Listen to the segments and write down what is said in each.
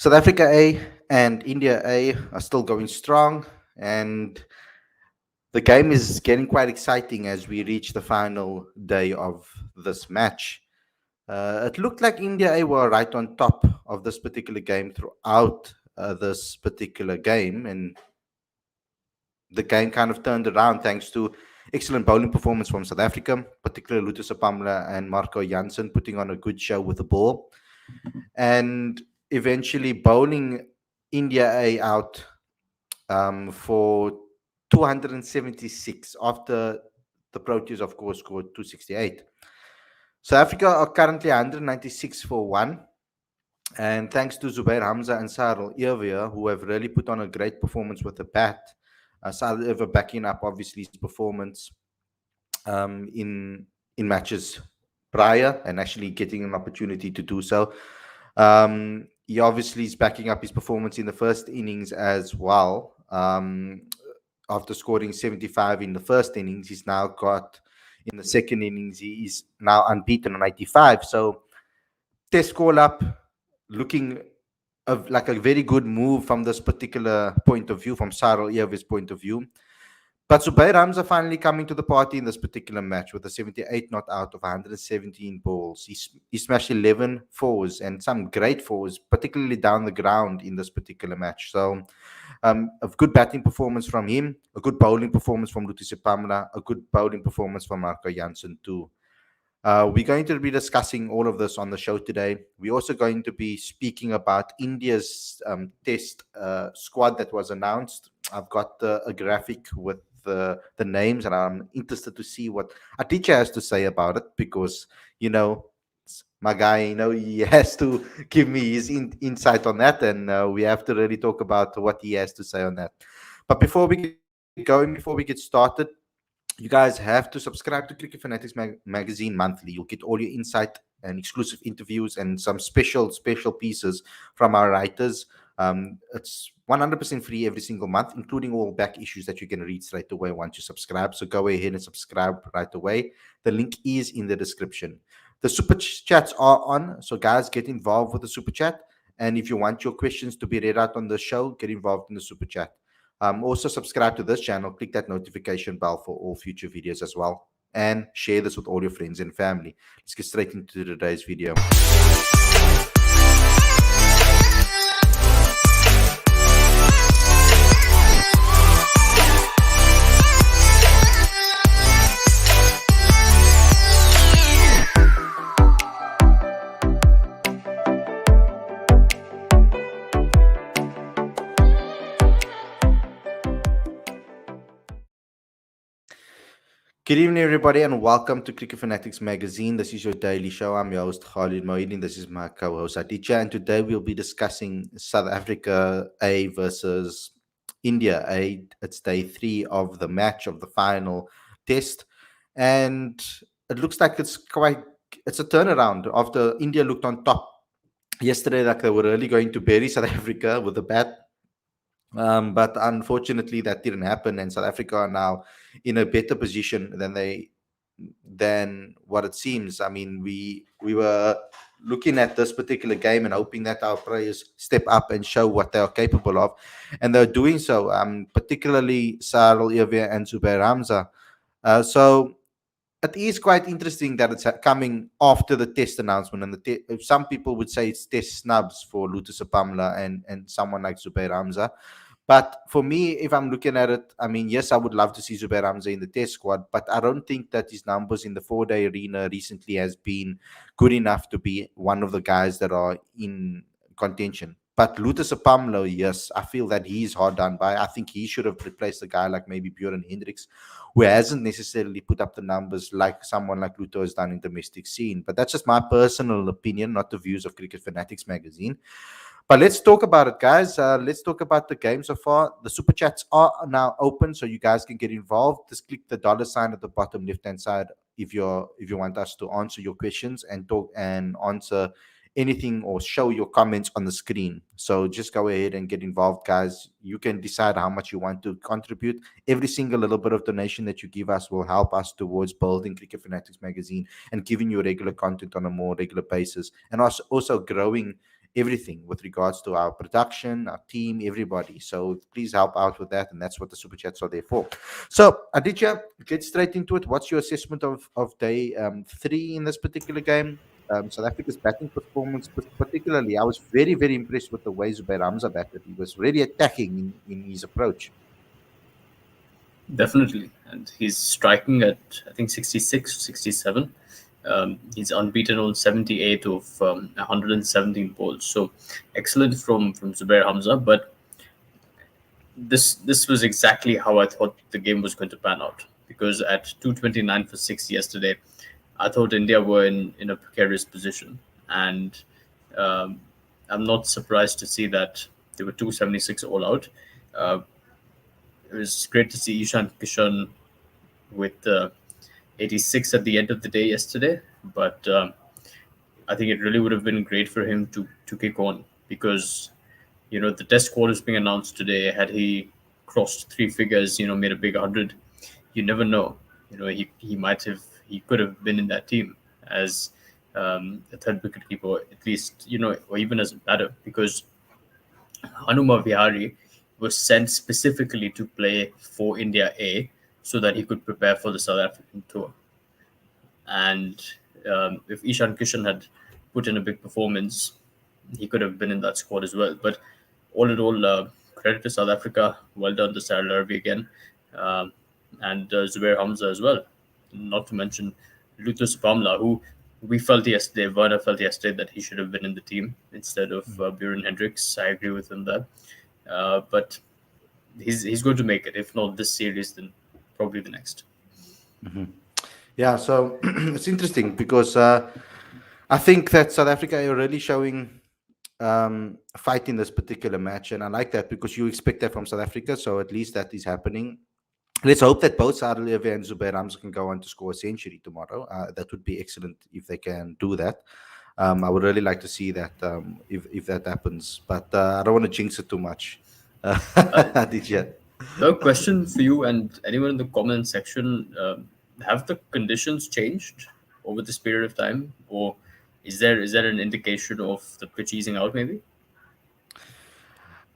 South Africa A and India A are still going strong, and the game is getting quite exciting as we reach the final day of this match. It looked like India A were right on top of this particular game throughout this particular game, and the game kind of turned around thanks to excellent bowling performance from South Africa, particularly Lutho Sipamla and Marco Jansen putting on a good show with the ball, and eventually bowling India A out for 276 after the Proteas, of course, scored 268. South Africa are currently 196 for one. And thanks to Zubayr, Hamza, and Sarel Irvia, who have really put on a great performance with the bat. Sarel Irvia backing up, obviously, his performance in matches prior and actually getting an opportunity to do so. He obviously is backing up his performance in the first innings as well. After scoring 75 in the first innings, he's now got in the second innings, he is now unbeaten on 85. So test call up, looking like a very good move from this particular point of view, from Sarel Irvi's point of view. But Zubayr Hamza finally coming to the party in this particular match with a 78 not out of 117 balls. He smashed 11 fours and some great fours, particularly down the ground in this particular match. So a good batting performance from him, a good bowling performance from Lutho Sipamla, a good bowling performance from Marco Jansen too. We're going to be discussing all of this on the show today. We're also going to be speaking about India's test squad that was announced. I've got a graphic with the names, and I'm interested to see what a teacher has to say about it because, my guy, he has to give me his insight on that, and we have to really talk about what he has to say on that. But before we get going, before we get started, you guys have to subscribe to Cricket Fanatics Magazine monthly. You'll get all your insight and exclusive interviews and some special pieces from our writers. It's 100% free every single month, including all back issues that you can read straight away once you subscribe. So go ahead and subscribe right away. The link is in the description. The super chats are on, so guys, get involved with the super chat. And if you want your questions to be read out on the show, get involved in the super chat. Also, subscribe to this channel, click that notification bell for all future videos as well, and share this with all your friends and family. Let's get straight into today's video. Good evening, everybody, and welcome to Cricket Fanatics Magazine. This is your daily show. I'm your host, Khalid Mohideen. This is my co-host, Aditya, and today we'll be discussing South Africa A versus India A. It's day 3 of the match of the final test, and it looks like it's a turnaround after India looked on top yesterday, like they were really going to bury South Africa with a bat. But unfortunately, that didn't happen, and South Africa are now in a better position than what it seems. I mean, we were looking at this particular game and hoping that our players step up and show what they are capable of, and they're doing so. Particularly Sarel Irvia and Zubayr Hamza. So it is quite interesting that it's coming after the test announcement, and some people would say it's test snubs for Lutho Sipamla and someone like Zubayr Hamza. But for me, if I'm looking at it, I mean, yes, I would love to see Zubayr Hamza in the test squad, but I don't think that his numbers in the 4-day arena recently has been good enough to be one of the guys that are in contention. But Lutho Sipamla, yes, I feel that he's hard done by. I think he should have replaced a guy like maybe Bjorn Hendricks, who hasn't necessarily put up the numbers like someone like Lutho has done in domestic scene. But that's just my personal opinion, not the views of Cricket Fanatics Magazine. But let's talk about it, guys. Let's talk about the game so far. The super chats are now open, so you guys can get involved. Just click the $ at the bottom left-hand side if you want us to answer your questions and talk and answer anything or show your comments on the screen. So just go ahead and get involved, guys. You can decide how much you want to contribute. Every single little bit of donation that you give us will help us towards building Cricket Fanatics Magazine and giving you regular content on a more regular basis, and also growing everything with regards to our production, our team, everybody. So please help out with that, and that's what the super chats are there for. So Aditya, get straight into it. What's your assessment of day three in this particular game? South Africa's batting performance, particularly, I was very, very impressed with the way Zubayr Hamza batted. He was really attacking in his approach. Definitely. And he's striking at, I think, 66, 67. He's unbeaten on 78 of 117 balls. So excellent from Zubair Hamza. But this was exactly how I thought the game was going to pan out. Because at 229 for 6 yesterday, I thought India were in a precarious position. And um, I'm not surprised to see that they were 276 all out. Uh, it was great to see Ishan Kishan with 86 at the end of the day yesterday. But I think it really would have been great for him to kick on because the test squad is being announced today. Had he crossed three figures, made a big 100, you never know. He could have been in that team as a third wicket keeper, at least, or even as a batter because Hanuma Vihari was sent specifically to play for India A so that he could prepare for the South African tour. And if Ishan Kishan had put in a big performance, he could have been in that squad as well. But all in all, credit to South Africa. Well done to Sarah Larbi again, um, and Zubair Hamza as well. Not to mention Lutho Sipamla, who Werner felt yesterday that he should have been in the team instead of Buren Hendricks. I agree with him there. But he's going to make it. If not this series, then probably the next. Mm-hmm. Yeah, so it's interesting because I think that South Africa are really showing a fight in this particular match, and I like that because you expect that from South Africa. So at least that is happening. Let's hope that both Sadalevi and Zubair Hamza can go on to score a century tomorrow. That would be excellent if they can do that. I would really like to see that if that happens, but I don't want to jinx it too much. Uh, Did you? A question for you and anyone in the comment section: have the conditions changed over this period of time, or is there an indication of the pitch easing out? Maybe.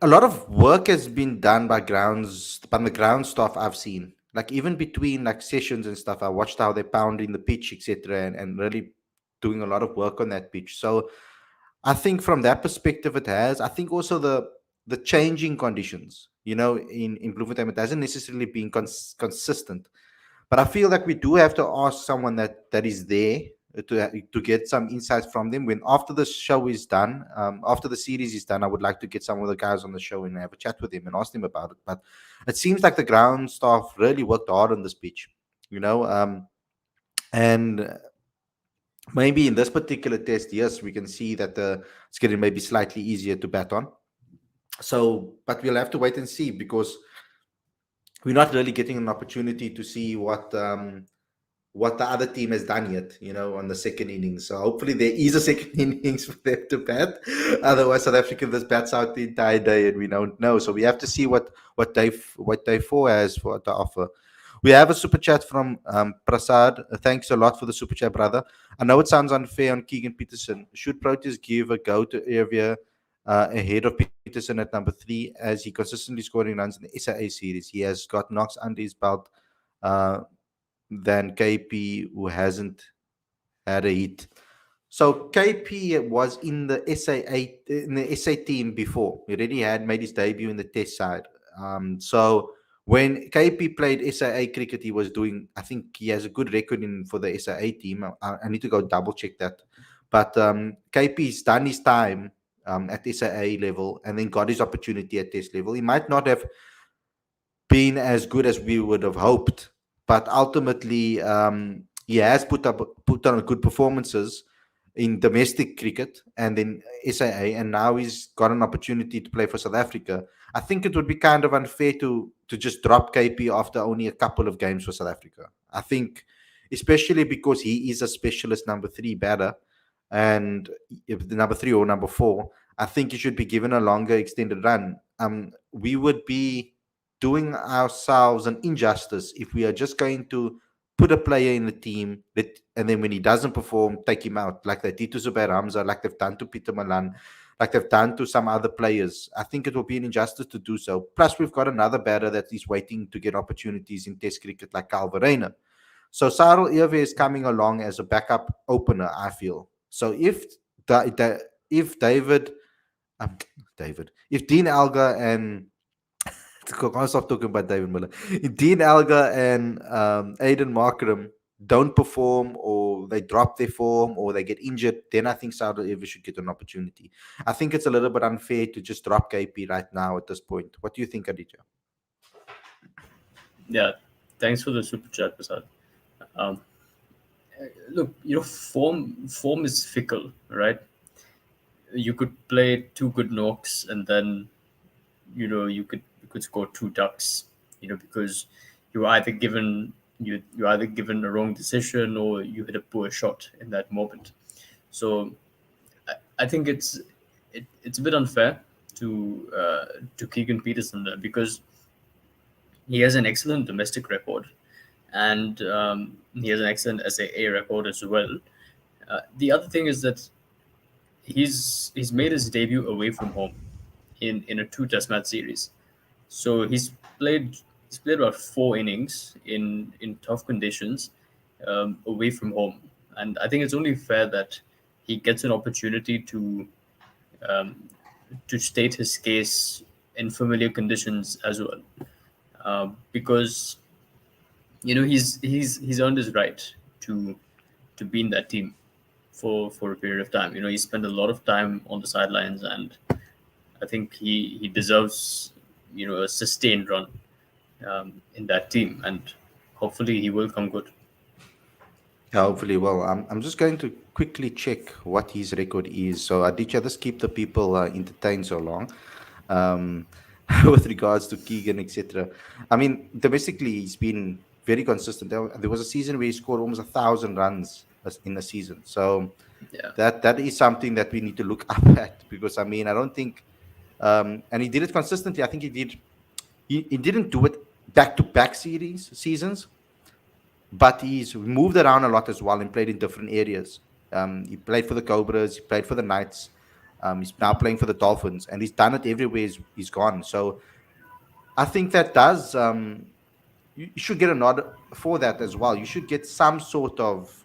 A lot of work has been done by the ground staff I've seen. Like even between like sessions and stuff, I watched how they pound in the pitch, etc., and really doing a lot of work on that pitch. So I think from that perspective, it has. I think also the changing conditions, in Bloemfontein, it hasn't necessarily been consistent. But I feel like we do have to ask someone that is there to get some insights from them. When after the show is done, after the series is done, I would like to get some of the guys on the show and have a chat with them and ask them about it. But it seems like the ground staff really worked hard on this pitch, and maybe in this particular test, yes, we can see that it's getting maybe slightly easier to bat on. So, but we'll have to wait and see because we're not really getting an opportunity to see what the other team has done yet, on the second innings. So hopefully there is a second innings for them to bat. Otherwise, South Africa just bats out the entire day, and we don't know. So we have to see what day four has for to offer. We have a super chat from Prasad. Thanks a lot for the super chat, brother. I know it sounds unfair on Keegan Peterson. Should Proteas give a go to Avia ahead of Peterson at number 3 as he consistently scoring runs in the SAA series? He has got knocks under his belt than KP, who hasn't had a hit. So KP was in the SA team before. He already had made his debut in the Test side. So when KP played SAA cricket, he was doing. I think he has a good record for the SAA team. I need to go double check that. But KP's done his time at SAA level and then got his opportunity at Test level. He might not have been as good as we would have hoped, but ultimately he has put on good performances in domestic cricket and then SAA, and now he's got an opportunity to play for South Africa. I think it would be kind of unfair to just drop KP after only a couple of games for South Africa. I think, especially because he is a specialist number 3 batter, and if the number 3 or number 4, I think he should be given a longer extended run. We would be doing ourselves an injustice if we are just going to put a player in the team, and then when he doesn't perform, take him out, like they did to Zubayr Hamza, like they've done to Peter Malan, like they've done to some other players. I think it will be an injustice to do so. Plus, we've got another batter that is waiting to get opportunities in Test cricket, like Calvarena. So Sarel Irve is coming along as a backup opener, I feel. So if um, if Dean Alga and I can't stop talking about David Miller. Dean Alga and Aiden Markram don't perform, or they drop their form, or they get injured, then I think Saudi Arabia should get an opportunity. I think it's a little bit unfair to just drop KP right now at this point. What do you think, Aditya? Yeah, thanks for the super chat, Prasad. Um, Look, form is fickle, right? You could play two good knocks, and then you could score two ducks, because you were either given you either given a wrong decision, or you hit a poor shot in that moment. So I think it's a bit unfair to Keegan Peterson there, because he has an excellent domestic record, and he has an excellent SAA record as well. The other thing is that he's made his debut away from home in a two-test match series. So he's played about 4 innings in tough conditions, away from home, and I think it's only fair that he gets an opportunity um, to state his case in familiar conditions as well, because he's earned his right to to be in that team for a period of time. He spent a lot of time on the sidelines, and I think he deserves a sustained run in that team, and hopefully he will come good. Yeah, hopefully. Well, I'm just going to quickly check what his record is. So, Aditya, just keep the people entertained so long. Um, with regards to Keegan, etc. I mean, domestically, he's been very consistent. There was a season where he scored almost 1,000 runs in a season. So Yeah, that is something that we need to look up at, because I mean, I don't think, and he did it consistently. I think he didn't do it back to back seasons, but he's moved around a lot as well and played in different areas. He played for the Cobras, he played for the Knights, he's now playing for the Dolphins, and he's done it everywhere he's gone. So I think that does. You should get a nod for that as well. You should get some sort of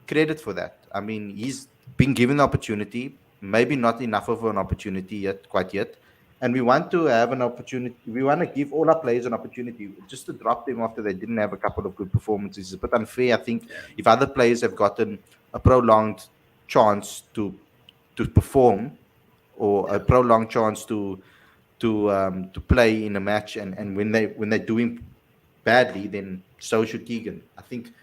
credit for that. I mean, he's been given the opportunity, maybe not enough of an opportunity yet, quite yet. And we want to have an opportunity. We want to give all our players an opportunity. Just to drop them after they didn't have a couple of good performances is a bit unfair. I think yeah, if other players have gotten a prolonged chance to perform, or a yeah. prolonged chance to play in a match, and when they're doing badly, then so should Keegan. I think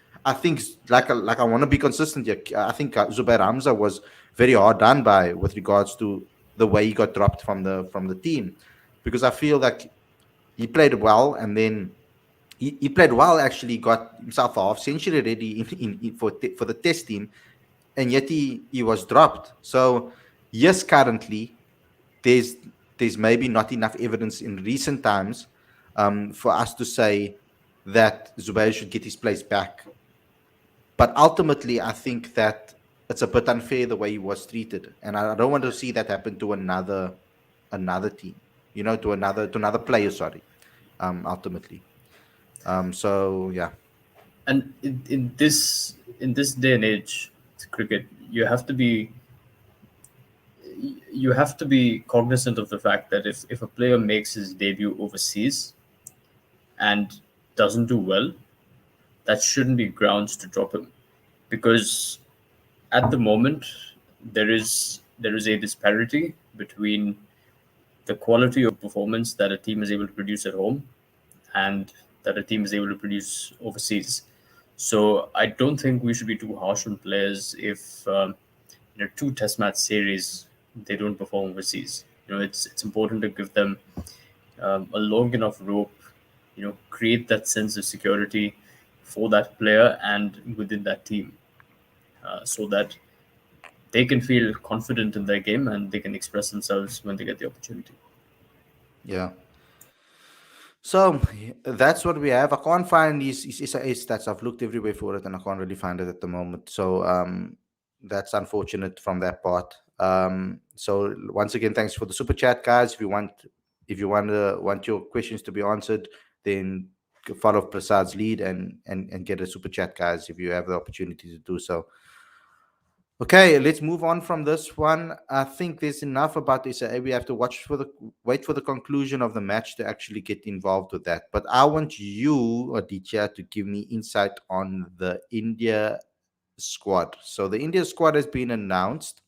like I want to be consistent here. I think Zubair Hamza was very hard done by with regards to the way he got dropped from the team, because I feel like he played well, and then he played well, actually got himself a half century ready for the test team, and yet he was dropped. So yes, currently there's there's maybe not enough evidence in recent times for us to say that Zubayr should get his place back. But ultimately, I think that it's a bit unfair the way he was treated, and I don't want to see that happen to another team. To another player. Sorry. Ultimately. So yeah. And in this day and age, cricket, you have to be cognizant of the fact that if a player makes his debut overseas and doesn't do well, that shouldn't be grounds to drop him, because at the moment there is a disparity between the quality of performance that a team is able to produce at home and that a team is able to produce overseas. So I don't think we should be too harsh on players if in a two test match series they don't perform overseas. It's important to give them a long enough rope, create that sense of security for that player and within that team, so that they can feel confident in their game and they can express themselves when they get the opportunity. Yeah. So that's what we have. I can't find these SIA stats. I've looked everywhere for it and I can't really find it at the moment. So that's unfortunate from that part. So once again, thanks for the super chat, guys. If you want your questions to be answered, then follow Prasad's lead and get a super chat, guys, if you have the opportunity to do so. Okay, let's move on from this one. I think there's enough about this. We have to wait for the conclusion of the match to actually get involved with that. But I want you, Aditya, to give me insight on the India squad. So the India squad has been announced,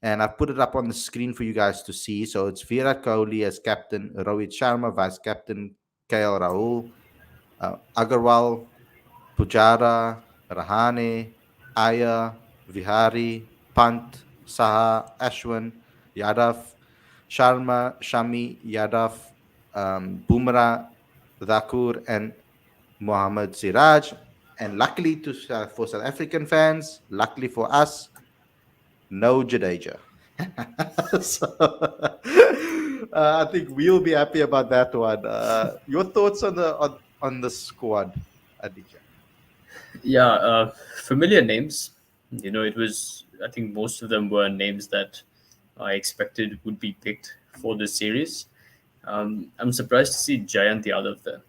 and I've put it up on the screen for you guys to see. So it's Virat Kohli as captain, Rohit Sharma vice captain, KL Rahul, Agarwal, Pujara, Rahane, Aya, Vihari, Pant, Saha, Ashwin, Yadav, Sharma, Shami, Yadav, Bumrah, Thakur, and Mohammad Siraj. And luckily for South African fans, luckily for us, no Jadeja. So I think we'll be happy about that one. Your thoughts on the squad, Aditya? Yeah, familiar names. It was, I think most of them were names that I expected would be picked for this series. I'm surprised to see Jayant Yadav there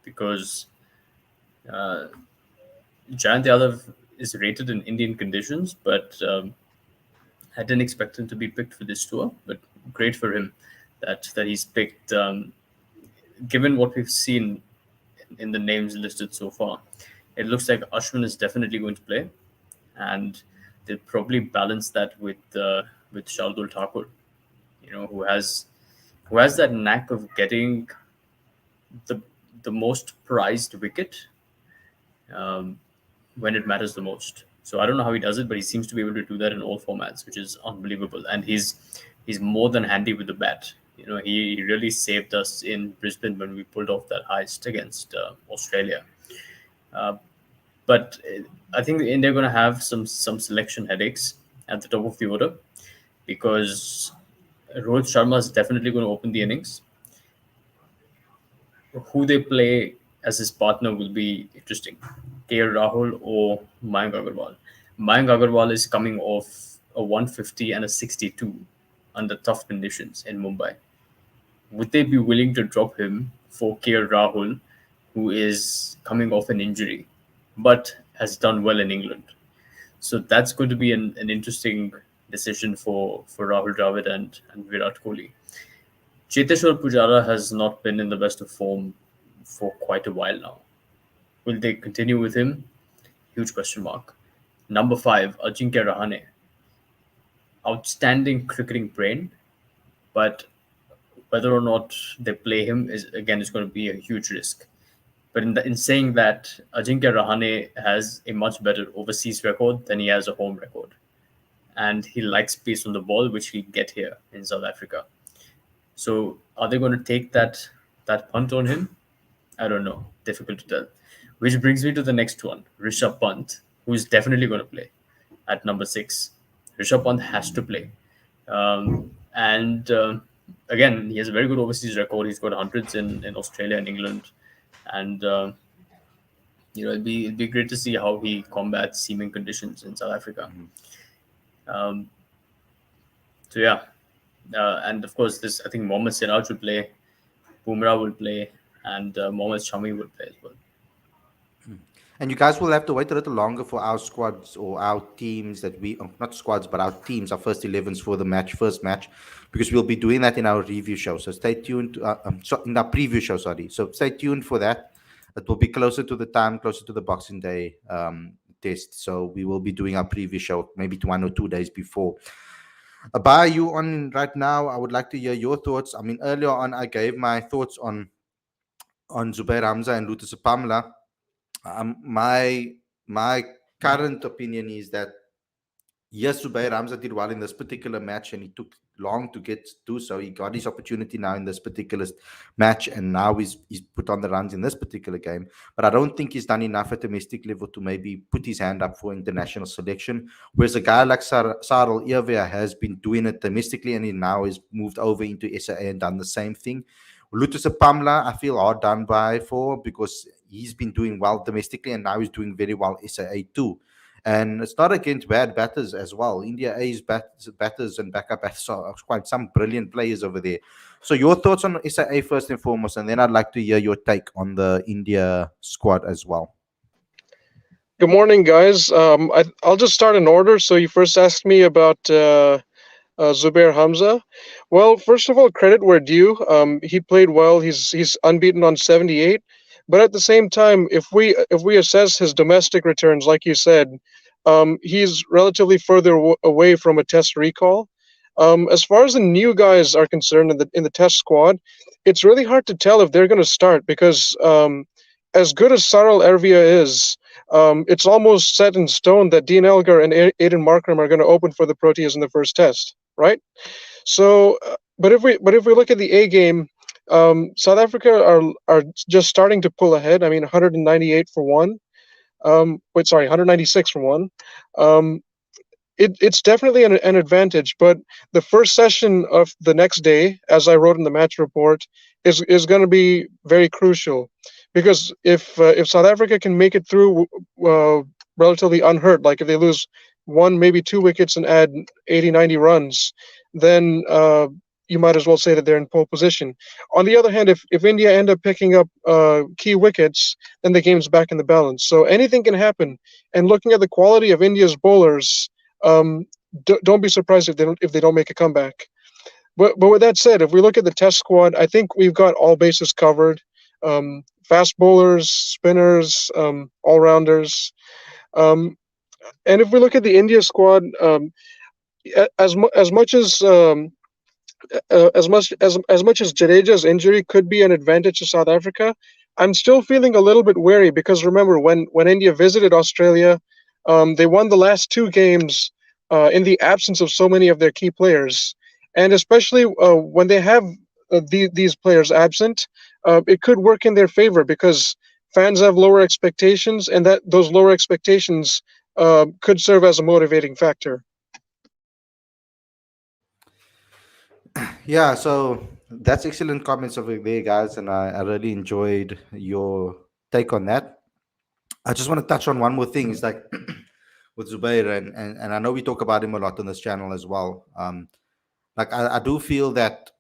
because uh, Jayant Yadav is rated in Indian conditions, but I didn't expect him to be picked for this tour. But great for him that he's picked. Given what we've seen in the names listed so far, it looks like Ashwin is definitely going to play, and they'll probably balance that with Shardul Thakur, who has that knack of getting the the most prized wicket um, when it matters the most. So I don't know how he does it, but he seems to be able to do that in all formats, which is unbelievable. And he's more than handy with the bat. He really saved us in Brisbane when we pulled off that heist against Australia. Uh, but I think India are going to have some selection headaches at the top of the order because Rohit Sharma is definitely going to open the innings. Who they play as his partner will be interesting. KL Rahul or Mayank Agarwal. Mayank Agarwal is coming off a 150 and a 62 under tough conditions in Mumbai. Would they be willing to drop him for KL Rahul, who is coming off an injury but has done well in England? So that's going to be an interesting decision for Rahul Dravid and Virat Kohli. Cheteshwar Pujara has not been in the best of form for quite a while now. Will they continue with him? Huge question mark. Number 5, Ajinkya Rahane. Outstanding cricketing brain, but whether or not they play him is going to be a huge risk. But in saying that, Ajinkya Rahane has a much better overseas record than he has a home record, and he likes pace on the ball, which he get here in South Africa. So are they going to take that punt on him? I don't know. Difficult to tell. Which brings me to the next one, Rishabh Pant, who is definitely going to play at number 6. Rishabh Pant has to play. And again, he has a very good overseas record. He's got hundreds in Australia and England. And, it'd be great to see how he combats seaming conditions in South Africa. Um, so, yeah. And of course, I think Mohammad Siraj will play, Bumrah will play, and Mohammad Shami will play as well. And you guys will have to wait a little longer for our squads or our teams not squads, but our teams, our first 11s for the first match, because we'll be doing that in our review show. So stay tuned. In our preview show, sorry. So stay tuned for that. It will be closer to the Boxing Day test. So we will be doing our preview show maybe 1 or 2 days before. Abay, you on right now? I would like to hear your thoughts. I mean, earlier on, I gave my thoughts on Zubayr, Hamza, and Lutho Sipamla. My current opinion is that yes, Zubayr Hamza did well in this particular match, and he took long to do so. He got his opportunity now in this particular match, and now he's put on the runs in this particular game. But I don't think he's done enough at domestic level to maybe put his hand up for international selection. Whereas a guy like Sarel Irvia has been doing it domestically, and he now has moved over into SA and done the same thing. Lutho Sipamla, I feel hard done by for because he's been doing well domestically and now he's doing very well SAA too. And it's not against bad batters as well. India A's batters and backup batters are quite some brilliant players over there. So your thoughts on SAA first and foremost, and then I'd like to hear your take on the India squad as well. Good morning, guys. I'll just start in order. So you first asked me about Zubair Hamza. Well, first of all, credit where due. He played well. He's unbeaten on 78. But at the same time, if we assess his domestic returns, like you said, he's relatively further away from a Test recall. As far as the new guys are concerned in the Test squad, it's really hard to tell if they're going to start because as good as Sarel Ervia is, it's almost set in stone that Dean Elgar and Aiden Markram are going to open for the Proteas in the first Test, right? So, but if we look at the A game, South Africa are just starting to pull ahead. I mean, 198 for one. 196 for one. It's definitely an advantage, but the first session of the next day, as I wrote in the match report, is going to be very crucial, because if South Africa can make it through relatively unhurt, like if they lose one, maybe two wickets and add 80, 90 runs, then you might as well say that they're in pole position. On the other hand, if India end up picking up key wickets, then the game's back in the balance. So anything can happen. And looking at the quality of India's bowlers, don't be surprised if they don't make a comeback. But with that said, if we look at the Test squad, I think we've got all bases covered. Fast bowlers, spinners, all rounders. And if we look at the India squad, as much as Jadeja's injury could be an advantage to South Africa, I'm still feeling a little bit wary, because remember when India visited Australia, they won the last two games in the absence of so many of their key players, and especially when they have these players absent, it could work in their favor because fans have lower expectations, and that those lower expectations could serve as a motivating factor. Yeah, so that's excellent comments over there, guys, and I really enjoyed your take on that. I just want to touch on one more thing. It's like with Zubayr, and I know we talk about him a lot on this channel as well. Like I do feel that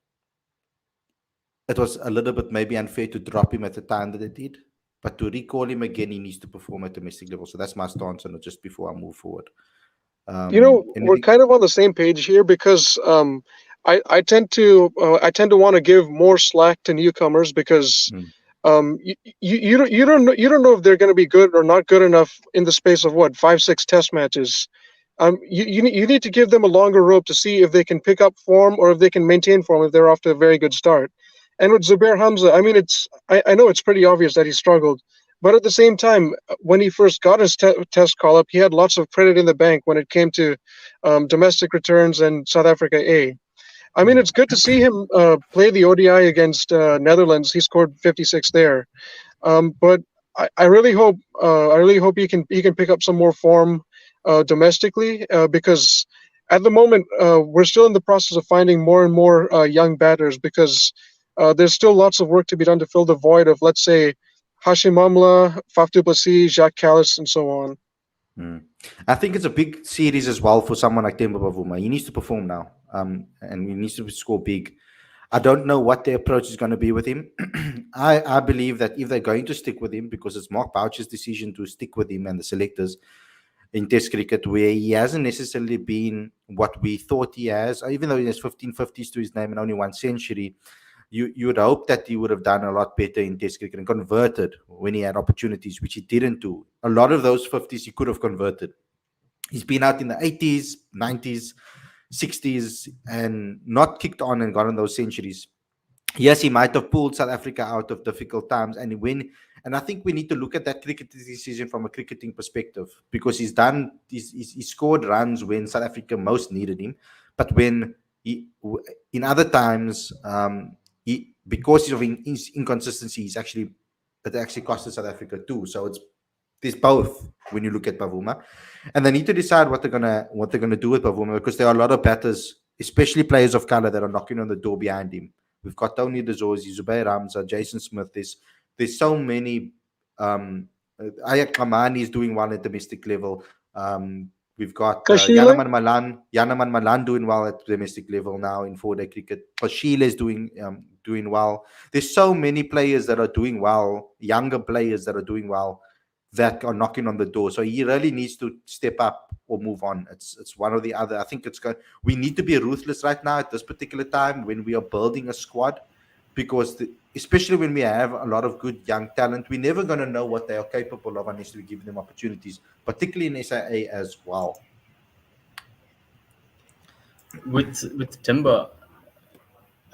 it was a little bit maybe unfair to drop him at the time that it did, but to recall him again, he needs to perform at domestic level. So that's my stance on it. Just before I move forward, We're kind of on the same page here, because I tend to want to give more slack to newcomers, because you don't know if they're going to be good or not good enough in the space of what, 5-6 Test matches. You need to give them a longer rope to see if they can pick up form or if they can maintain form if they're off to a very good start. And with Zubair Hamza, I mean, I know it's pretty obvious that he struggled, but at the same time, when he first got his Test call-up, he had lots of credit in the bank when it came to domestic returns and South Africa A. I mean, it's good to see him play the ODI against Netherlands. He scored 56 there, but I really hope he can pick up some more form domestically, because at the moment we're still in the process of finding more and more young batters, because there's still lots of work to be done to fill the void of, let's say, Hashim Amla, Faf du Plessis, Jacques Callis, and so on. I think it's a big series as well for someone like Temba Bavuma. He needs to perform now, and he needs to score big. I don't know what the approach is going to be with him. I believe that if they're going to stick with him, because it's Mark Boucher's decision to stick with him and the selectors in Test cricket, where he hasn't necessarily been what we thought he has, even though he has 15 50s to his name and only one century. You would hope that he would have done a lot better in Test cricket and converted when he had opportunities, which he didn't do. A lot of those 50s he could have converted. He's been out in the 80s, 90s, 60s, and not kicked on and gotten those centuries. Yes, he might have pulled South Africa out of difficult times, and I think we need to look at that cricket decision from a cricketing perspective, because he's scored runs when South Africa most needed him, but when in other times, because of his inconsistency, it actually costed South Africa too. So there's both when you look at Bavuma, and they need to decide what they're gonna do with Bavuma, because there are a lot of batters, especially players of color, that are knocking on the door behind him. We've got Tony DeZorzi, Zubayr Hamza, Jason Smith. There's so many. Ayat Kamani is doing well at domestic level. We've got Kashile? Yanaman Malan doing well at domestic level now in 4-day cricket. Kashile is doing well. There's so many players that are doing well, younger players that are doing well, that are knocking on the door. So he really needs to step up or move on. It's one or the other. I think we need to be ruthless right now at this particular time when we are building a squad, because especially when we have a lot of good young talent, we're never going to know what they are capable of unless we give them opportunities, particularly in SIA as well. With Timber,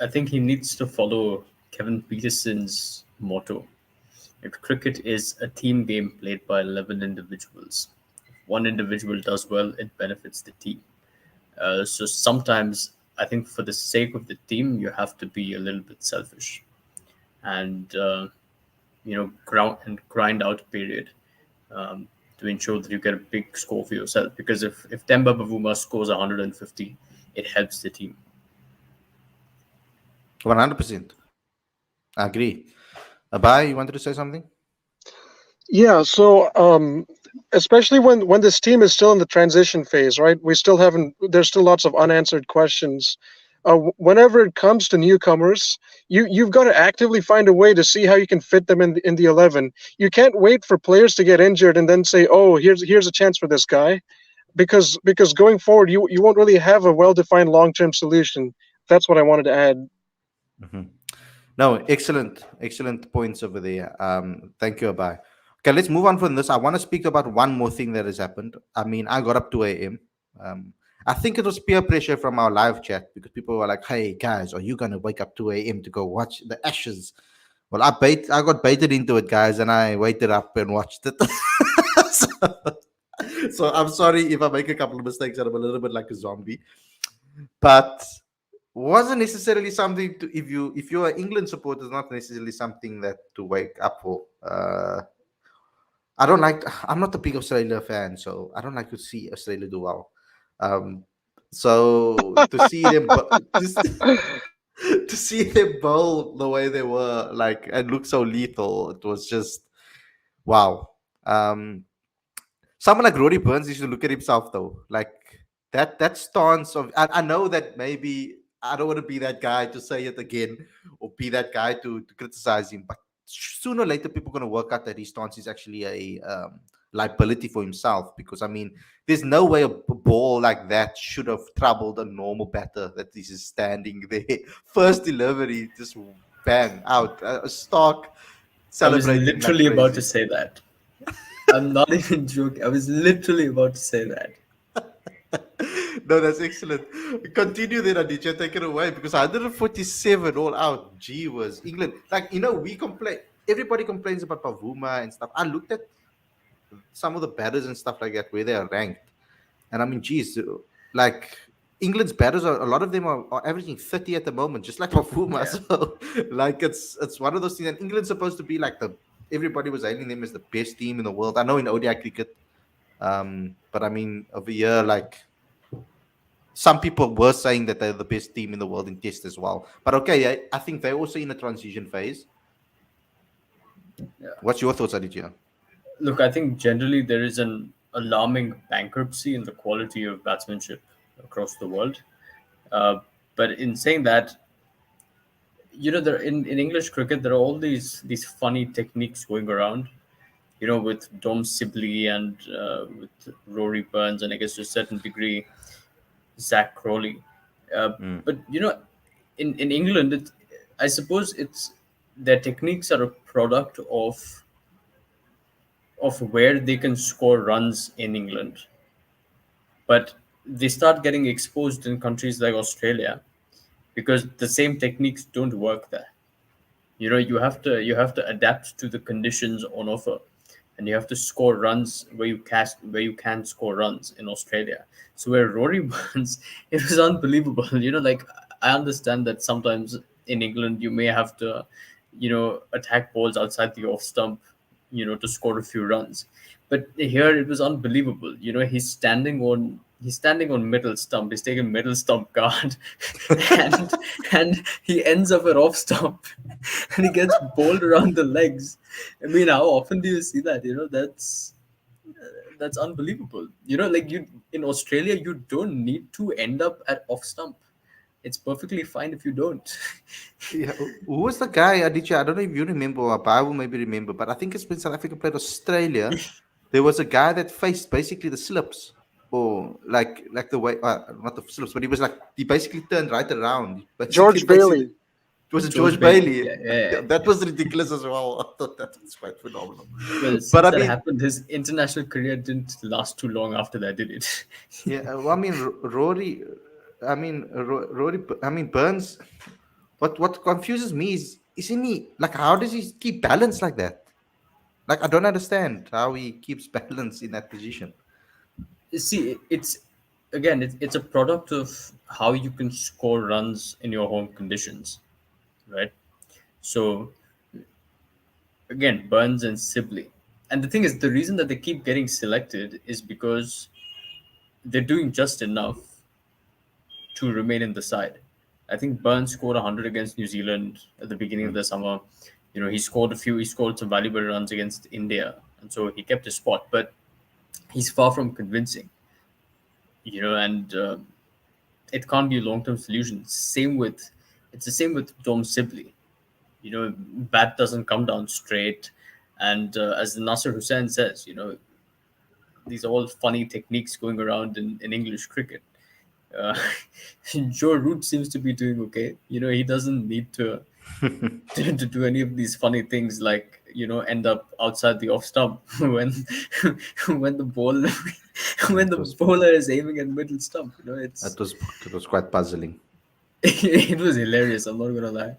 I think he needs to follow Kevin Peterson's motto. If cricket is a team game played by 11 individuals, if one individual does well, it benefits the team. So sometimes I think for the sake of the team, you have to be a little bit selfish and grind out a period to ensure that you get a big score for yourself. Because if Temba Bavuma scores 150, it helps the team. 100%. I agree. Abai, you wanted to say something? Yeah, so especially when this team is still in the transition phase, right? There's still lots of unanswered questions. Whenever it comes to newcomers, you've got to actively find a way to see how you can fit them in the 11. You can't wait for players to get injured and then say, "Oh, here's a chance for this guy," because going forward, you won't really have a well-defined long-term solution. That's what I wanted to add. Mm-hmm. No, excellent points over there. Thank you, Abai. Okay, let's move on from this. I want to speak about one more thing that has happened. I mean, I got up 2 a.m. I think it was peer pressure from our live chat, because people were like, "Hey guys, are you gonna wake up 2 a.m. to go watch the Ashes?" Well, I got baited into it, guys, and I waited up and watched it. so I'm sorry if I make a couple of mistakes and I'm a little bit like a zombie, but wasn't necessarily something to, if you're an England supporter, it's not necessarily something that to wake up for. I'm not a big Australia fan, so I don't like to see Australia do well. So to see them to see them bowl the way they were, like, and look so lethal, it was just wow. Someone like Rory Burns needs to look at himself though, like that stance of, I know that maybe I don't want to be that guy to say it again or be that guy to criticize him, but sooner or later people are going to work out that his stance is actually a liability for himself, because I mean there's no way a ball like that should have troubled a normal batter that is just standing there. First delivery, just bang out, a Stark celebrating. I was literally about to say that. I'm not even joking. I was literally about to say that. No, that's excellent. Continue then, Aditya. Take it away, because 147 all out. Gee was England. Like, we complain. Everybody complains about Pavuma and stuff. I looked at some of the batters and stuff like that where they are ranked, and I mean, geez, like England's batters a lot of them are averaging 30 at the moment, just like Pavuma. Yeah. So, like, it's one of those things. And England's supposed to be like everybody was hailing them as the best team in the world. I know in ODI cricket, but I mean over here, like, some people were saying that they're the best team in the world in Test as well. But okay, I think they're also in a transition phase. Yeah. What's your thoughts, Aditya? Look, I think generally there is an alarming bankruptcy in the quality of batsmanship across the world. But in saying that, there in English cricket there are all these funny techniques going around. With Dom Sibley and with Rory Burns, and I guess to a certain degree Zach Crowley. But in England, I suppose their techniques are a product of where they can score runs in England, but they start getting exposed in countries like Australia because the same techniques don't work there. You have to adapt to the conditions on offer, and you have to score runs where you can score runs in Australia. So where Rory Burns, it was unbelievable. Like, I understand that sometimes in England you may have to, attack balls outside the off stump, to score a few runs. But here it was unbelievable. He's standing on He's standing on middle stump. He's taking middle stump guard, and and he ends up at off stump, and he gets bowled around the legs. I mean, how often do you see that? That's unbelievable. Like you in Australia, you don't need to end up at off stump. It's perfectly fine if you don't. Yeah, who was the guy, Aditya? I don't know if you remember, or I will maybe remember, but I think it's when South Africa played Australia. There was a guy that faced basically the slips, or like the way, not the slips, but he basically turned right around. He basically George faced it. Bailey. It was a George George Bailey. Bailey. Yeah, yeah. That was ridiculous as well. I thought that was quite phenomenal. Well, But since I that mean, happened, his international career didn't last too long after that, did it? yeah, well, I mean, Rory, Rory, I mean, Burns. What confuses me is, isn't he like, how does he keep balance like that? Like, I don't understand how he keeps balance in that position. See, it's a product of how you can score runs in your home conditions, right? So again, Burns and Sibley. And the thing is, the reason that they keep getting selected is because they're doing just enough to remain in the side. I think Burns scored 100 against New Zealand at the beginning of Mm. the summer. He scored some valuable runs against India, and so he kept his spot. But he's far from convincing, and it can't be a long term solution. It's the same with Dom Sibley. Bat doesn't come down straight, and as Nasser Hussain says, these are all funny techniques going around in English cricket. Uh, Joe Root seems to be doing okay. He doesn't need to do any of these funny things like end up outside the off stump when the ball when It the was bowler is aiming at middle stump. it was it was quite puzzling. It was hilarious. I'm not gonna lie.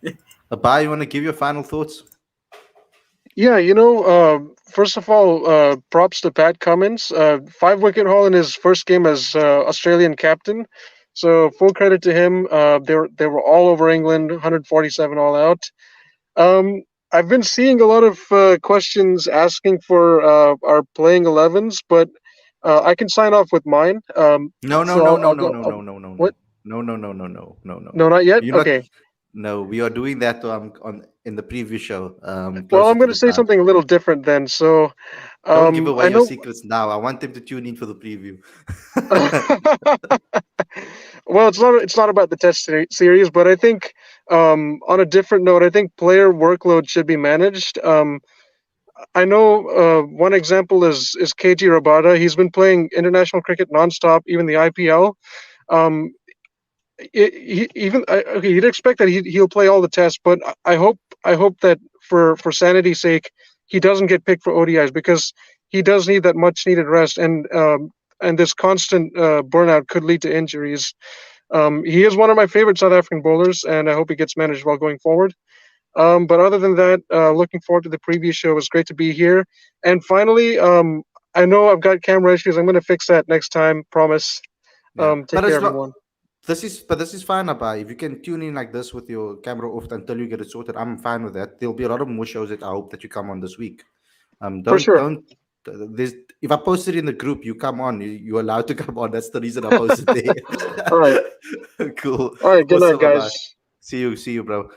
Yeah. Abhay, you want to give your final thoughts? Yeah, first of all, props to Pat Cummins. 5 wicket haul in his first game as Australian captain. So full credit to him. They were all over England, 147 all out. I've been seeing a lot of questions asking for our playing 11s, but I can sign off with mine. No, no, So no, I'll no, no, go. no, no, no, no, What? no. No, no, no, no, no, no, no. No, not yet. You're not. Okay. No, we are doing that on in the preview show, Well, closer I'm to going to the say time. something a little different then. So Don't give away I your know. secrets now. I want them to tune in for the preview. Well, it's not about the series, but I think on a different note, I think player workload should be managed. I know one example is KG Rabada. He's been playing international cricket nonstop, even the IPL. Um, okay, you'd expect that he'll play all the tests, but I hope that for sanity's sake, he doesn't get picked for ODIs because he does need that much needed rest, and this constant burnout could lead to injuries. He is one of my favorite South African bowlers, and I hope he gets managed well going forward. But other than that, looking forward to the preview show. It was great to be here. And finally, I know I've got camera issues. I'm going to fix that next time. Promise. Yeah, Take care, everyone. this is fine, Abhay. If you can tune in like this with your camera off until you get it sorted, I'm fine with that. There'll be a lot of more shows that I hope that you come on this week. For sure. Don't. There's if I post it in the group, you come on. You're allowed to come on. That's the reason I posted All right. there. Cool. All right. Good night, Awesome, Abhay. guys. See you, bro.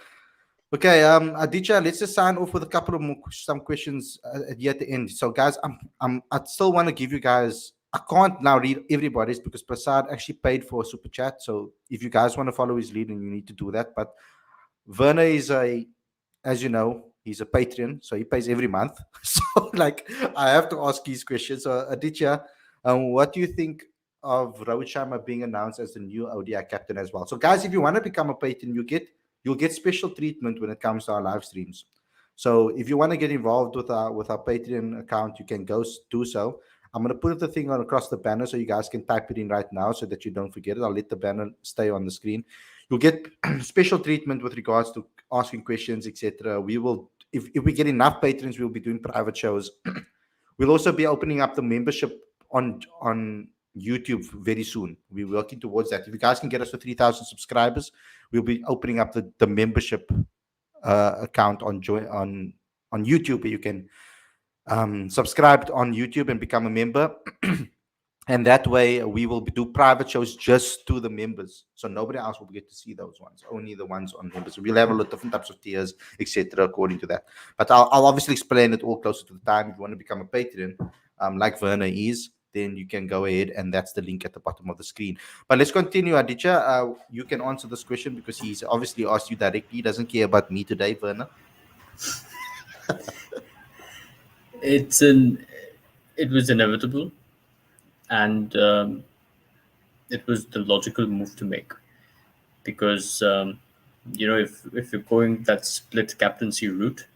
Okay, Aditya, let's just sign off with a couple of some questions at the end. So, guys, I still want to give you guys. I can't now read everybody's because Prasad actually paid for a super chat. So, if you guys want to follow his lead, then you need to do that. But Werner is as you know, he's a Patreon, so he pays every month. So, like, I have to ask his questions. So, Aditya, what do you think of Rohit Sharma being announced as the new ODI captain as well? So, guys, if you want to become a Patreon, you'll get special treatment when it comes to our live streams. So if you want to get involved with our Patreon account, you can do so. I'm going to put the thing on across the banner so you guys can type it in right now so that you don't forget it. I'll let the banner stay on the screen. You'll get special treatment with regards to asking questions, etc. We will, if we get enough patrons, we'll be doing private shows. We'll also be opening up the membership on YouTube very soon. We're working towards that. If you guys can get us to 3,000 subscribers, we'll be opening up the membership account on YouTube. You can subscribe on YouTube and become a member. And that way we will do private shows just to the members, so nobody else will get to see those ones, only the ones on members. We'll have a lot of different types of tiers, etc., according to that. But I'll obviously explain it all closer to the time. If you want to become a patron, like Werner is, then you can go ahead, and that's the link at the bottom of the screen. But let's continue. Aditya, you can answer this question because he's obviously asked you directly. He doesn't care about me today, Werner. It was inevitable, and it was the logical move to make, because if you're going that split captaincy route,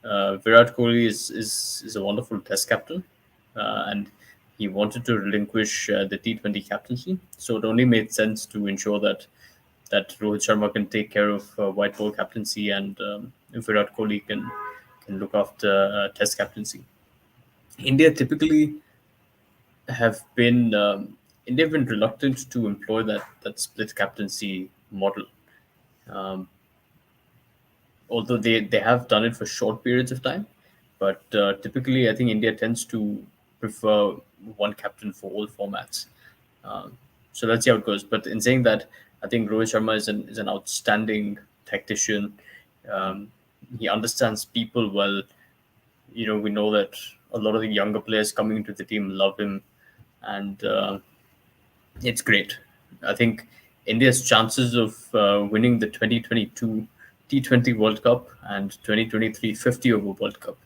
Virat Kohli is a wonderful Test captain, and he wanted to relinquish the T20 captaincy, so it only made sense to ensure that Rohit Sharma can take care of white ball captaincy, and Virat Kohli can look after Test captaincy. India typically have been India have been reluctant to employ that split captaincy model. Um, Although they have done it for short periods of time, but typically I think India tends to prefer one captain for all formats. Um, so let's see how it goes. But in saying that, I think Rohit Sharma is an outstanding tactician. Um, he understands people well. We know that a lot of the younger players coming into the team love him, and it's great. I think India's chances of winning the 2022 T20 World Cup and 2023 50 over World Cup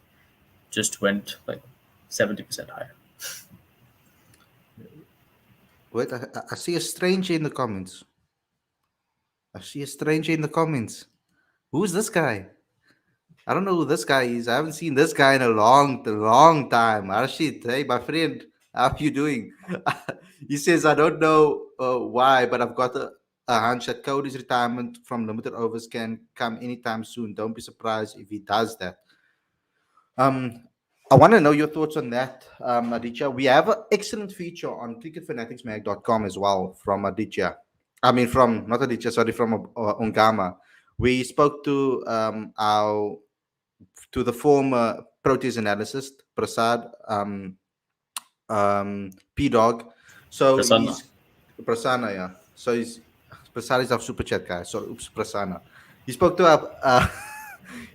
just went like 70% higher. Wait, I see a stranger in the comments. I see a stranger in the comments. Who's this guy? I don't know who this guy is. I haven't seen this guy in a long time. Arshid, hey, my friend, how are you doing? He says, I don't know why, but I've got a hunch that Cody's retirement from limited overs can come anytime soon. Don't be surprised if he does that. I want to know your thoughts on that, Aditya. We have an excellent feature on cricketfanaticsmag.com as well from Aditya. I mean, from not Aditya, sorry, from Ongama. We spoke to the former Proteus analyst, Prasad, P Dog. So Prasanna. he's Prasanna, yeah. So he's Prasad is our super chat guy. So oops, Prasanna. He spoke to our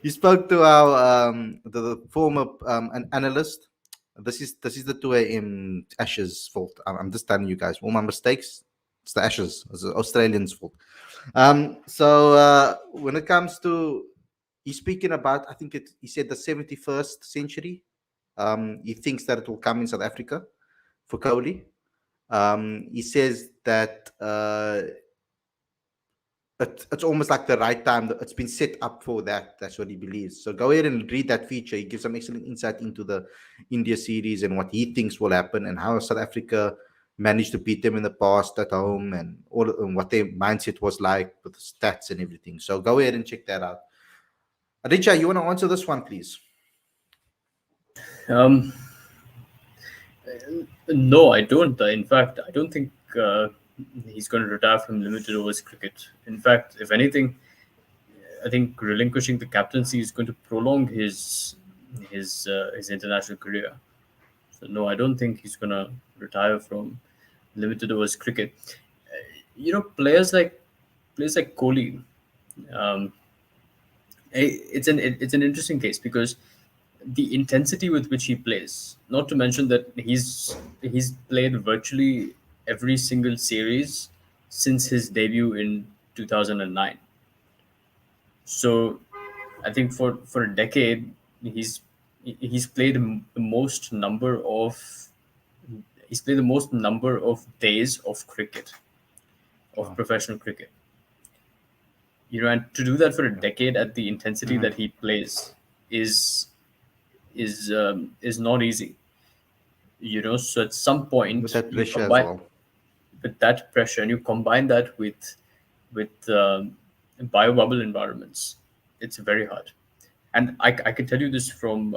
he spoke to our the former an analyst. This is the 2 a.m. Ashes fault. I'm just telling you guys all my mistakes. It's the Ashes. It's the Australians' fault. So when it comes to he's speaking about, I think he said the 71st century. He thinks that it will come in South Africa for Kohli. He says that it's almost like the right time. It's been set up for that. That's what he believes. So go ahead and read that feature. He gives some excellent insight into the India series and what he thinks will happen and how South Africa managed to beat them in the past at home and what their mindset was like with the stats and everything. So go ahead and check that out. Aditya, you want to answer this one, please? No, I don't. In fact, I don't think he's going to retire from limited overs cricket. In fact, if anything, I think relinquishing the captaincy is going to prolong his international career. So no, I don't think he's going to retire from limited overs cricket. Players like Kohli, it's an interesting case because the intensity with which he plays, not to mention that he's played virtually every single series since his debut in 2009. So I think for a decade he's played the most number of days of cricket, of professional cricket. And to do that for a decade at the intensity that he plays is not easy. So at some point With that pressure as combine, well. with that pressure, and you combine that with biobubble environments, it's very hard. And I can tell you this from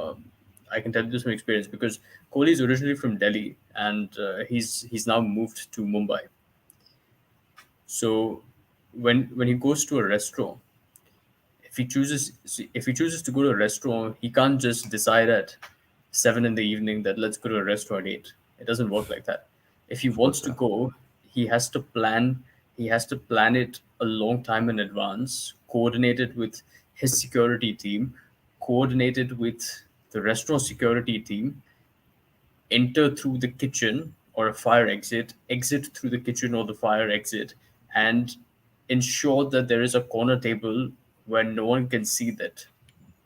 experience because Kohli is originally from Delhi and he's now moved to Mumbai. So when he goes to a restaurant, if he chooses to go to a restaurant, he can't just decide at 7 in the evening that let's go to a restaurant at 8. It doesn't work like that. If he Of course, wants to go, he has to plan. He has to plan it a long time in advance, coordinate it with his security team, coordinate it with the restaurant security team, enter through the kitchen or a fire exit, exit through the kitchen or the fire exit, and ensure that there is a corner table where no one can see that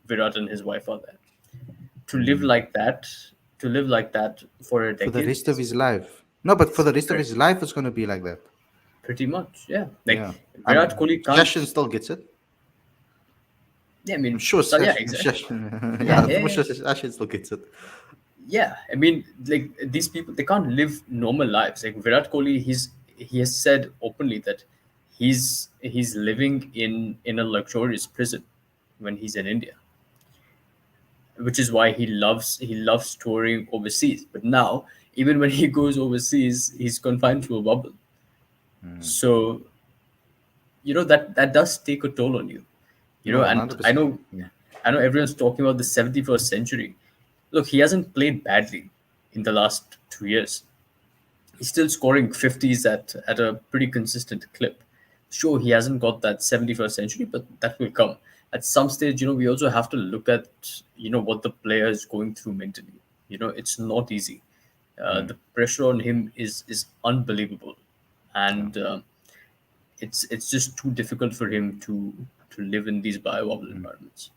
Virat and his wife are there. To live Mm. like that, to live like that for a For the decade rest of is his life. No, but for it's the rest of very, his life, it's going to be like that. pretty much, yeah. Like Yeah. Virat Kohli can't. Shashin still gets it. Yeah, I I'm mean, sure so yeah, exactly. Shashin, Yeah, yeah, yeah, I'm yeah. sure Shashin still gets it. Yeah, I mean, like these people, they can't live normal lives. Like Virat Kohli, he has said openly that he's living in a luxurious prison when he's in India, which is why he loves touring overseas. But now, even when he goes overseas, he's confined to a bubble. Mm. So that does take a toll on you. No, And 100%. Yeah. I know everyone's talking about the 71st century. Look, he hasn't played badly in the last 2 years. He's still scoring 50s at a pretty consistent clip. Sure, he hasn't got that 71st century, but that will come. At some stage, we also have to look at, what the player is going through mentally. It's not easy. Mm. The pressure on him is unbelievable. Yeah. And it's just too difficult for him to live in these biobubble Mm. environments.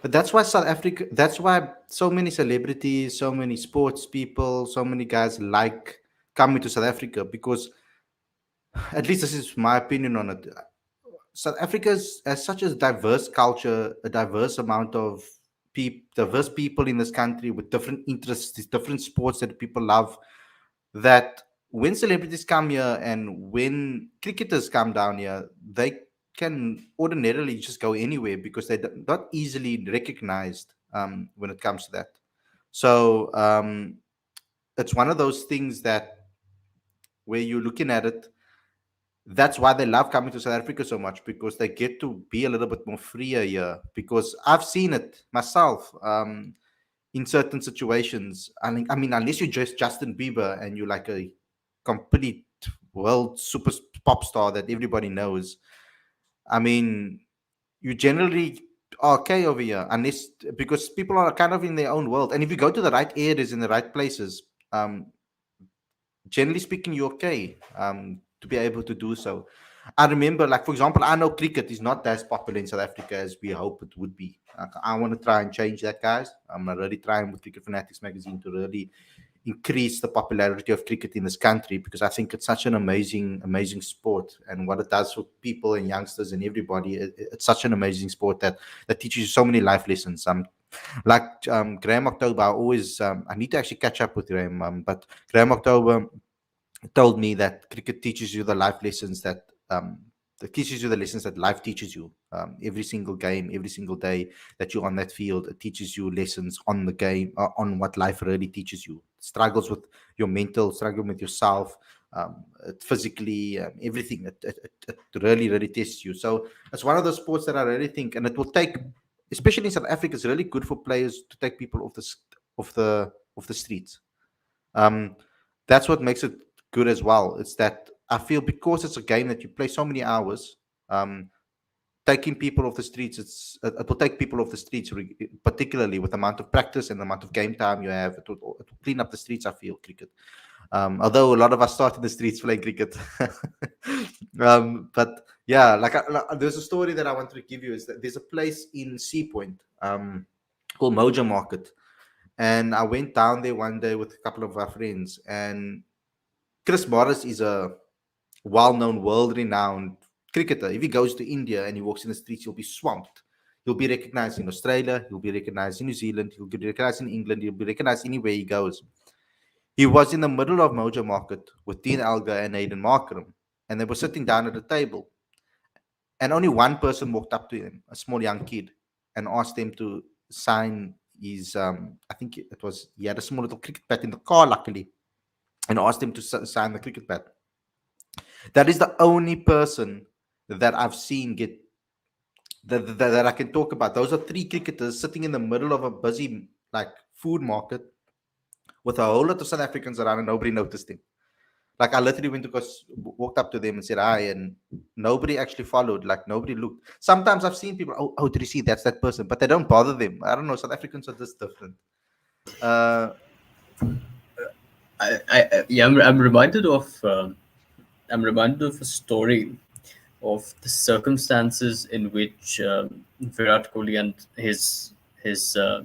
But that's why South Africa, that's why so many celebrities, so many sports people, so many guys like coming to South Africa because, at least this is my opinion on it. South Africa has such a diverse culture, a diverse amount of diverse people in this country with different interests, different sports that people love. That when celebrities come here and when cricketers come down here, they can ordinarily just go anywhere because they're not easily recognized when it comes to that. So it's one of those things that where you're looking at it, that's why they love coming to South Africa so much because they get to be a little bit more freer here. Because I've seen it myself in certain situations. I mean, unless you're just Justin Bieber and you're like a complete world super pop star that everybody knows. I mean, you generally are okay over here, unless because people are kind of in their own world. And if you go to the right areas in the right places, generally speaking, you're okay to be able to do so. I remember, like, for example, I know cricket is not as popular in South Africa as we hope it would be. I want to try and change that, guys. I'm already trying with Cricket Fanatics Magazine to really increase the popularity of cricket in this country because I think it's such an amazing, amazing sport. And what it does for people and youngsters and everybody, it's such an amazing sport that teaches you so many life lessons. Like Graham October, I need to actually catch up with Graham, but Graham October told me that cricket teaches you the life lessons that teaches you the lessons that life teaches you. Every single game, every single day that you're on that field, it teaches you lessons on the game, on what life really teaches you. Struggles with your mental, struggle with yourself, physically, everything. It really, really tests you. So it's one of those sports that I really think, and it will take, especially in South Africa, it's really good for players to take people off the streets. Um, that's what makes it good as well. It's that I feel because it's a game that you play so many hours, um, taking people off the streets, it will take people off the streets, particularly with the amount of practice and the amount of game time you have. It will clean up the streets. I feel cricket. Although a lot of us start in the streets playing cricket, but yeah, there's a story that I wanted to give you. Is that there's a place in Sea Point called Moja Market, and I went down there one day with a couple of our friends, and Chris Morris is a well-known, world-renowned cricketer. If he goes to India and he walks in the streets, he'll be swamped. He'll be recognized in Australia. He'll be recognized in New Zealand. He'll be recognized in England. He'll be recognized anywhere he goes. He was in the middle of Mojo Market with Dean Alga and Aidan Markram, and they were sitting down at a table. And only one person walked up to him, a small young kid, and asked him to sign his. I think it was he had a small little cricket bat in the car, luckily, and asked him to sign the cricket bat. That is the only person that I've seen get that I can talk about. Those are three cricketers sitting in the middle of a busy like food market with a whole lot of South Africans around, and nobody noticed him. Like I literally went to go, walked up to them and said hi, and nobody actually followed. Like nobody looked. Sometimes I've seen people. Oh, did you see? That's that person, but they don't bother them. I don't know. South Africans are just different. I'm reminded of a story of the circumstances in which Virat Kohli and his uh,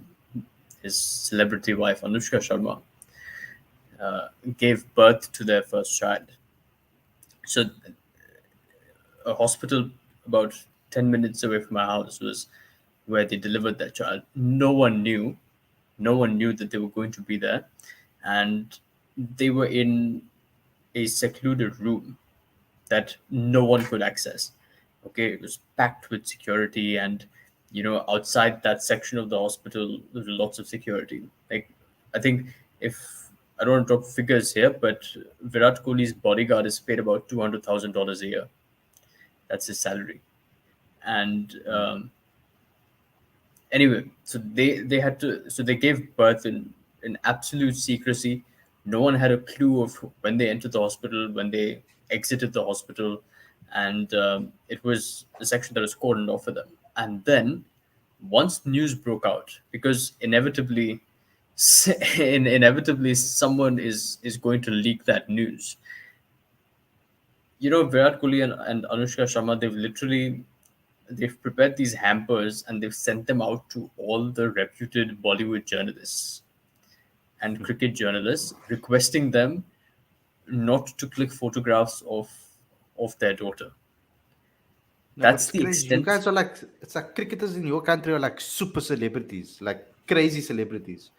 his celebrity wife Anushka Sharma gave birth to their first child. So, a hospital about 10 minutes away from my house was where they delivered their child. No one knew that they were going to be there, and they were in a secluded room that no one could access. Okay, it was packed with security, and outside that section of the hospital, there was lots of security. Like, I think if I don't want to drop figures here, but Virat Kohli's bodyguard is paid about $200,000 a year. That's his salary, and anyway, so they gave birth in absolute secrecy. No one had a clue of when they entered the hospital, when they exited the hospital, and it was a section that was cordoned off for them. And then once news broke out, because inevitably someone is going to leak that news. Virat Kohli and Anushka Sharma, they've prepared these hampers and they've sent them out to all the reputed Bollywood journalists and cricket journalists, requesting them not to click photographs of their daughter. No, but That's it's the crazy. You extent. guys are like, it's like cricketers in your country are like super celebrities, like crazy celebrities.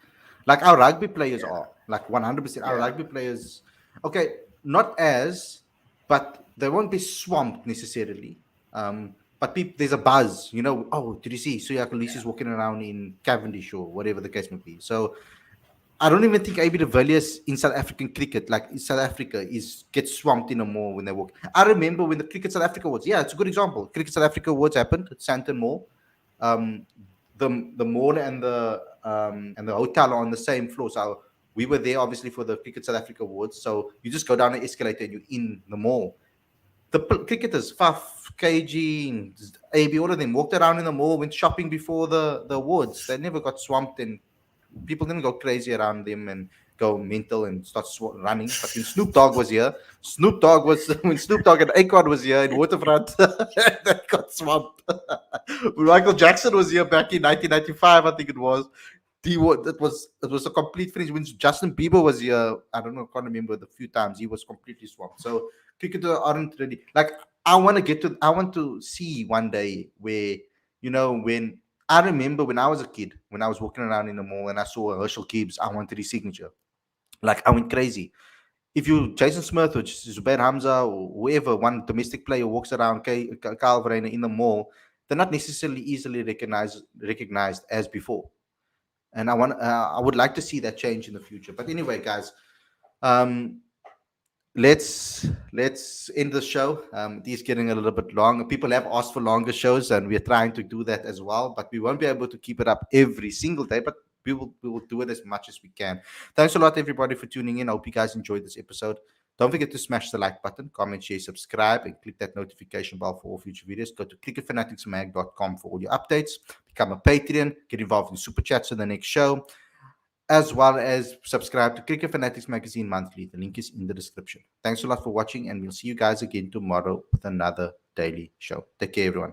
Like our rugby players are like 100%. Our rugby players, okay, not as, but they won't be swamped necessarily. But there's a buzz, Oh, did you see? Suya Khalees is walking around in Cavendish or whatever the case may be. So I don't even think AB de Villiers in South African cricket, like in South Africa, gets swamped in a mall when they walk. I remember when the Cricket South Africa Awards. Yeah, it's a good example. Cricket South Africa Awards happened at Santon Mall. Um, the mall and the hotel are on the same floor. So we were there obviously for the Cricket South Africa Awards. So you just go down the escalator and you're in the mall. The cricketers, Faf, KG, AB, all of them walked around in the mall, went shopping before the awards. They never got swamped and people didn't go crazy around them and go mental and start running. But when Snoop Dogg was here, when Snoop Dogg and Akon was here in Waterfront, they got swamped. When Michael Jackson was here back in 1995, I think it was. It was a complete finish. When Justin Bieber was here, I don't know, I can't remember the few times he was completely swamped. So cricketers aren't ready. Like I want to see one day where when I remember when I was a kid, when I was walking around in the mall and I saw Herschel Gibbs, I wanted his signature. Like I went crazy. If you Jason Smith or Zubayr Hamza or whoever, one domestic player walks around Kyle Verreynne in the mall, they're not necessarily easily recognized as before. And I would like to see that change in the future. But anyway, guys, um, let's end the show. It is getting a little bit long. People have asked for longer shows, and we're trying to do that as well. But we won't be able to keep it up every single day. But we will do it as much as we can. Thanks a lot, everybody, for tuning in. I hope you guys enjoyed this episode. Don't forget to smash the like button, comment, share, subscribe, and click that notification bell for all future videos. Go to cricketfanaticsmag.com for all your updates. Become a Patreon. Get involved in super chats in the next show, as well as subscribe to Cricket Fanatics Magazine monthly. The link is in the description. Thanks a lot for watching, and we'll see you guys again tomorrow with another daily show. Take care, everyone.